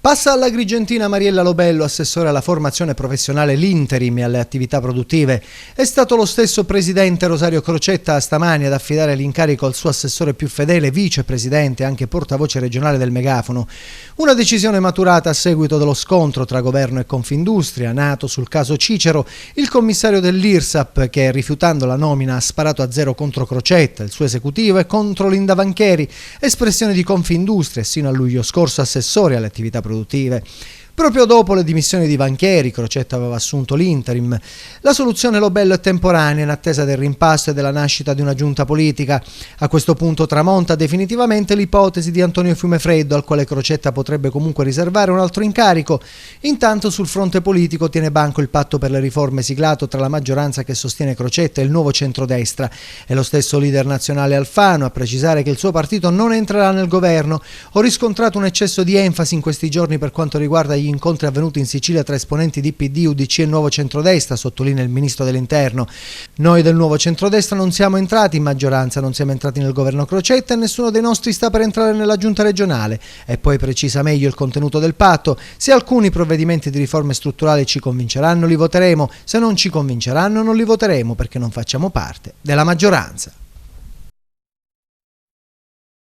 Passa all'agrigentina Mariella Lobello, assessore alla formazione professionale, l'interim e alle attività produttive. È stato lo stesso presidente Rosario Crocetta stamani ad affidare l'incarico al suo assessore più fedele, vicepresidente e anche portavoce regionale del Megafono. Una decisione maturata a seguito dello scontro tra governo e Confindustria, nato sul caso Cicero. Il commissario dell'IRSAP, che rifiutando la nomina ha sparato a zero contro Crocetta, il suo esecutivo, e contro Linda Vancheri, espressione di Confindustria e sino a luglio scorso assessore alle attività produttive. Proprio dopo le dimissioni di Vancheri, Crocetta aveva assunto l'interim. La soluzione Lobello è temporanea in attesa del rimpasto e della nascita di una giunta politica. A questo punto tramonta definitivamente l'ipotesi di Antonio Fiumefreddo, al quale Crocetta potrebbe comunque riservare un altro incarico. Intanto sul fronte politico tiene banco il patto per le riforme siglato tra la maggioranza che sostiene Crocetta e il nuovo centrodestra. È lo stesso leader nazionale Alfano a precisare che il suo partito non entrerà nel governo. Ho riscontrato un eccesso di enfasi in questi giorni per quanto riguarda gli incontri avvenuti in Sicilia tra esponenti di PD, UDC e Nuovo Centrodestra, sottolinea il ministro dell'Interno. Noi del Nuovo Centrodestra non siamo entrati in maggioranza, non siamo entrati nel governo Crocetta e nessuno dei nostri sta per entrare nella giunta regionale. E poi precisa meglio il contenuto del patto: se alcuni provvedimenti di riforme strutturali ci convinceranno li voteremo, se non ci convinceranno non li voteremo perché non facciamo parte della maggioranza.